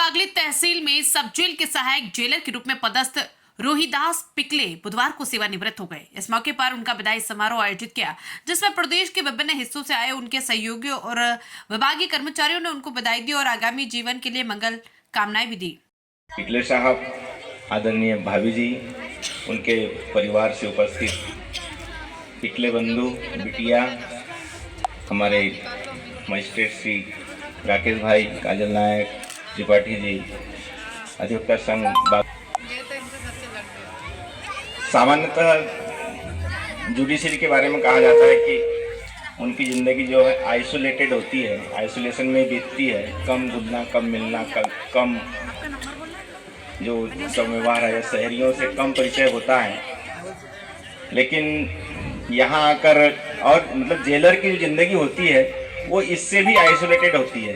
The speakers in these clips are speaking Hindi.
बागली तहसील में सब जेल के सहायक जेलर के रूप में पदस्थ रोहिदास पिकले बुधवार को सेवानिवृत्त हो गए। इस मौके पर उनका विदाई समारोह आयोजित किया, जिसमें प्रदेश के विभिन्न हिस्सों से आए उनके सहयोगियों और विभागीय कर्मचारियों ने उनको बधाई दी और आगामी जीवन के लिए मंगल कामनाएं भी दी। पिकले साहब, आदरणीय भाभी जी, उनके परिवार से उपस्थित पिकले बंधु, बिटिया, हमारे मजिस्ट्रेट श्री राकेश भाई, काजल नायक, त्रिपाठी जी, अधिवक्ता संघ। सामान्यतः जुडिशरी के बारे में कहा जाता है कि उनकी ज़िंदगी जो है आइसोलेटेड होती है, आइसोलेशन में बीतती है, कम घुलना, कम मिलना, कम जो व्यवहार है शहरियों से कम परिचय होता है। लेकिन यहाँ आकर और मतलब जेलर की जो ज़िंदगी होती है वो इससे भी आइसोलेटेड होती है।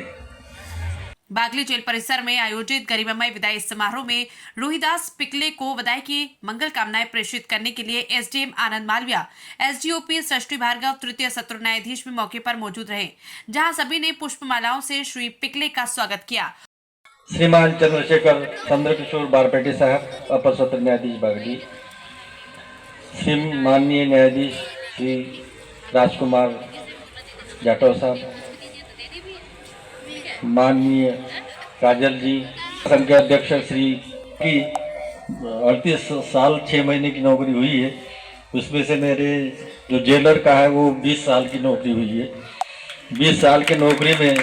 बागली जेल परिसर में आयोजित गरिमामय विदाई समारोह में रोहिदास पिकले को विदाई की मंगल कामनाएं प्रेषित करने के लिए एसडीएम आनंद मालविया, एसडीओपी सृष्टि भार्गव, तृतीय सत्र न्यायाधीश भी मौके पर मौजूद रहे, जहां सभी ने पुष्पमालाओं से श्री पिकले का स्वागत किया। श्रीमान चंद्रशेखर चंद्रकिशोर बारपेटे साहब, अपर सत्र न्यायाधीश बागली, श्री माननीय न्यायाधीश श्री राजकुमार जाटव साहब, माननीय काजल जी, संघ के अध्यक्ष श्री की 38 साल 6 महीने की नौकरी हुई है, उसमें से मेरे जो जेलर का है वो 20 साल की नौकरी हुई है। 20 साल की नौकरी में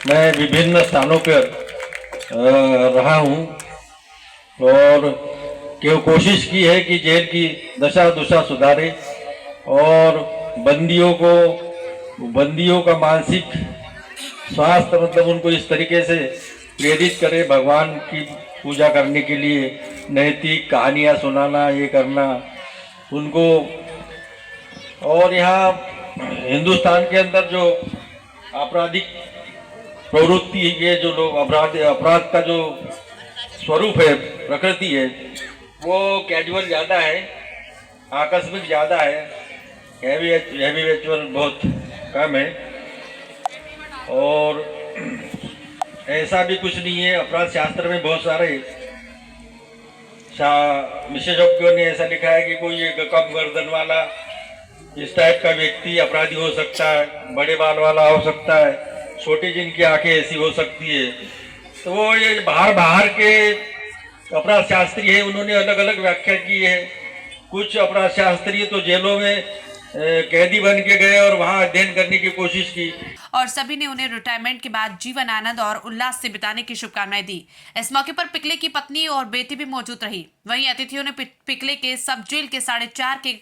मैं विभिन्न स्थानों पर रहा हूँ और क्यों कोशिश की है कि जेल की दशा दुशा सुधारे और बंदियों का मानसिक स्वास्थ्य मतलब उनको इस तरीके से प्रेरित करे भगवान की पूजा करने के लिए, नैतिक कहानियाँ सुनाना, ये करना उनको। और यहाँ हिंदुस्तान के अंदर जो आपराधिक प्रवृत्ति ये जो लोग अपराध का जो स्वरूप है, प्रकृति है, वो कैजुअल ज़्यादा है, आकस्मिक ज़्यादा है, हैबिचुअल बहुत कम है। और ऐसा भी कुछ नहीं है। अपराध शास्त्र में बहुत सारे विशेषज्ञों ने ऐसा लिखा है कि कोई एक कम गर्दन वाला इस टाइप का व्यक्ति अपराधी हो सकता है, बड़े बाल वाला हो सकता है, छोटी जिनकी आंखें ऐसी हो सकती है। तो वो ये बाहर के अपराध शास्त्री है, उन्होंने अलग अलग व्याख्या की है। कुछ अपराध शास्त्री तो जेलों में कैदी बन के गए और वहां अध्ययन करने की कोशिश की और सभी ने उन्हें रिटायरमेंट के बाद जीवन आनंद और उल्लास से बिताने की शुभकामनाएं दी। इस मौके पर पिकले की पत्नी और बेटी भी मौजूद रही। वहीं अतिथियों ने पिकले के सब जेल के 4.5 के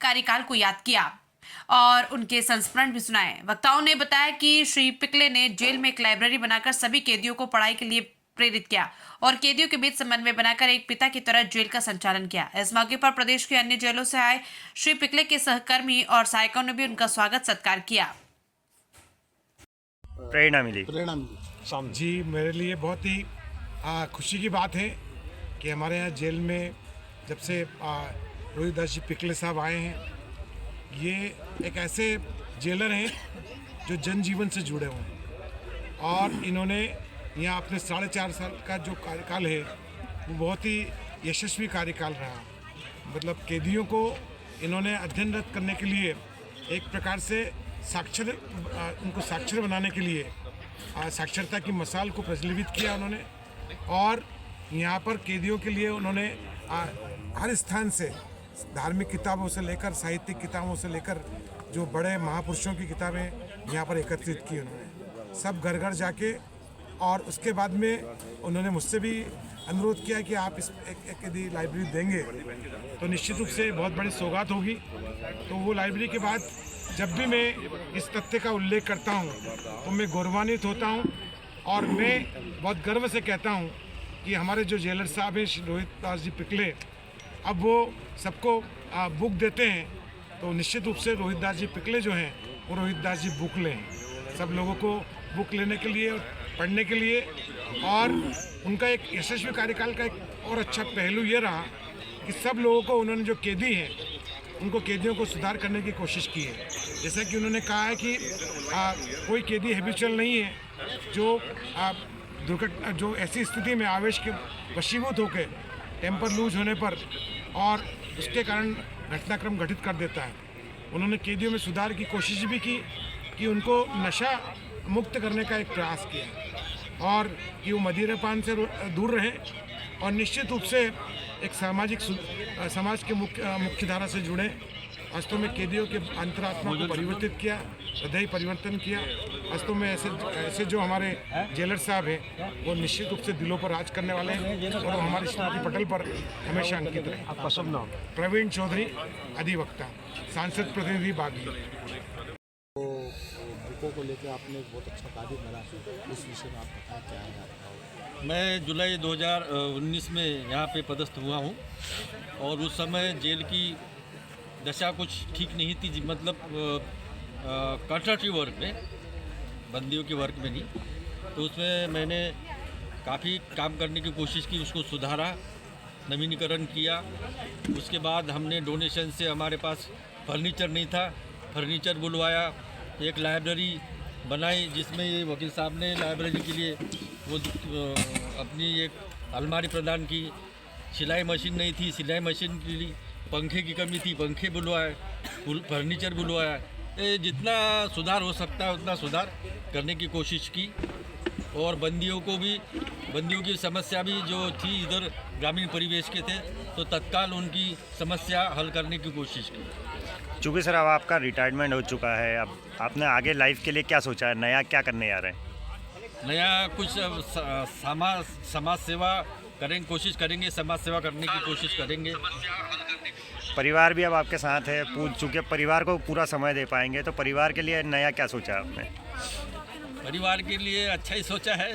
कार्यकाल को याद किया और उनके संस्मरण भी सुनाए। वक्ताओं ने बताया कि श्री पिकले ने जेल में एक लाइब्रेरी बनाकर सभी कैदियों को पढ़ाई के लिए प्रेरित किया और कैदियों के बीच समन्वय बनाकर एक पिता की तरह जेल का संचालन किया। इस मौके पर प्रदेश के अन्य जेलों से आए श्री पिकले के सहकर्मी और सहायकों ने भी उनका स्वागत सत्कार किया। प्रेरणा मिली जी, मेरे लिए बहुत ही खुशी की बात है कि हमारे यहाँ जेल में जब से रोहिदास जी पिकले साहब आए हैं, ये एक ऐसे जेलर हैं जो जनजीवन से जुड़े हुए हैं और इन्होंने यहाँ अपने 4.5 साल का जो कार्यकाल है वो बहुत ही यशस्वी कार्यकाल रहा। मतलब कैदियों को इन्होंने अध्ययनरत करने के लिए एक प्रकार से उनको साक्षर बनाने के लिए साक्षरता की मसाल को प्रज्वलित किया उन्होंने। और यहाँ पर कैदियों के लिए उन्होंने हर स्थान से धार्मिक किताबों से लेकर साहित्यिक किताबों से लेकर जो बड़े महापुरुषों की किताबें यहाँ पर एकत्रित की उन्होंने, सब घर घर जाके। और उसके बाद में उन्होंने मुझसे भी अनुरोध किया कि आप इस एक यदि लाइब्रेरी देंगे तो निश्चित रूप से बहुत बड़ी सौगात होगी। तो वो लाइब्रेरी के बाद जब भी मैं इस तथ्य का उल्लेख करता हूँ तो मैं गौरवान्वित होता हूँ और मैं बहुत गर्व से कहता हूँ कि हमारे जो जेलर साहब हैं रोहिदास जी पिकले, अब वो सबको बुक देते हैं तो निश्चित रूप से रोहिदास जी पिकले जो हैं वो रोहिदास जी बुक लें, सब लोगों को बुक लेने के लिए, पढ़ने के लिए। और उनका एक यशस्वी कार्यकाल का एक और अच्छा पहलू ये रहा कि सब लोगों को उन्होंने जो कैदी हैं उनको कैदियों को सुधार करने की कोशिश की है। जैसा कि उन्होंने कहा है कि कोई कैदी हैबिचुअल नहीं है जो दुर्घटना जो ऐसी स्थिति में आवेश के वशीभूत होकर टेम्पर लूज होने पर और उसके कारण घटनाक्रम घटित कर देता है। उन्होंने कैदियों में सुधार की कोशिश भी की कि उनको नशा मुक्त करने का एक प्रयास किया और कि वो मदिरापान से दूर रहें और निश्चित रूप से एक समाज के मुख्य धारा से जुड़े। वास्तव में कैदियों के अंतरात्मा को परिवर्तित किया, हृदय परिवर्तन किया। वास्तव में ऐसे जो हमारे जेलर साहब हैं वो निश्चित रूप से दिलों पर राज करने वाले हैं और वो हमारे स्मृति पटल पर हमेशा अंकित रहे। आपका शुभ नाम? प्रवीण चौधरी, अधिवक्ता, सांसद प्रतिनिधि बागी। तो बुकों को लेकर आपने एक बहुत अच्छा कार्य करा, इस विषय में आप बताएं क्या है आपका? मैं जुलाई 2019 में यहाँ पे पदस्थ हुआ हूँ और उस समय जेल की दशा कुछ ठीक नहीं थी, मतलब कंस्ट्रक्टिव वर्क में, बंदियों के वर्क में नहीं। तो उसमें मैंने काफ़ी काम करने की कोशिश की, उसको सुधारा, नवीनीकरण किया। उसके बाद हमने डोनेशन से, हमारे पास फर्नीचर नहीं था, फर्नीचर बुलवाया, एक लाइब्रेरी बनाई जिसमें ये वकील साहब ने लाइब्रेरी के लिए वो अपनी एक अलमारी प्रदान की। सिलाई मशीन नहीं थी, सिलाई मशीन के लिए पंखे की कमी थी, पंखे बुलवाए, फर्नीचर बुलवाया। जितना सुधार हो सकता है उतना सुधार करने की कोशिश की और बंदियों की समस्या भी जो थी इधर ग्रामीण परिवेश के थे, तो तत्काल उनकी समस्या हल करने की कोशिश की। चूँकि सर अब आपका रिटायरमेंट हो चुका है, अब आपने आगे लाइफ के लिए क्या सोचा है, नया क्या करने जा रहे हैं? नया कुछ समाज सेवा करेंगे, कोशिश करेंगे, समाज सेवा करने की कोशिश करेंगे। परिवार भी अब आपके साथ है, चूँकि परिवार को पूरा समय दे पाएंगे, तो परिवार के लिए नया क्या सोचा है आपने? परिवार के लिए अच्छा ही सोचा है।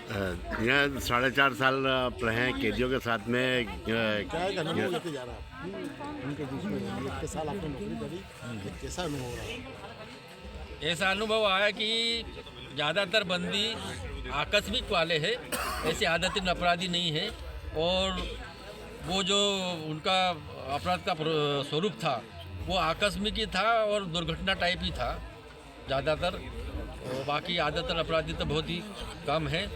यहाँ 4.5 साल आप रहे कैदियों के साथ में। क्या एक अनुभव लेके जा रहा है उनके बीच में? इतने साल आपने नौकरी करी, कैसा अनुभव रहा? ऐसा अनुभव आया कि ज़्यादातर बंदी आकस्मिक वाले हैं, ऐसे आदतन अपराधी नहीं है और वो जो उनका अपराध का स्वरूप था वो आकस्मिक ही था और दुर्घटना टाइप ही था ज़्यादातर। बाकी आदतन अपराधी तो बहुत ही कम है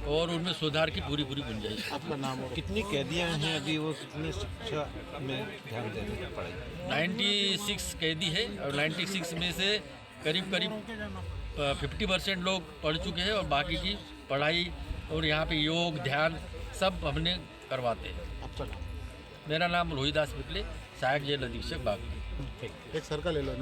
और उनमें सुधार की पूरी गुंजाइश। आपका नाम और कितनी कैदियां हैं अभी, वो कितनी शिक्षा में ध्यान देने पड़ेगा? 96 कैदी है और 96 में से करीब 50% लोग पढ़ चुके हैं और बाकी की पढ़ाई और यहाँ पे योग ध्यान सब हमने करवाते हैं। आपका नाम? मेरा नाम रोहिदास पिकले, सहायक जेल अधीक्षक बागी। ठीक, एक सर्कल ले लो।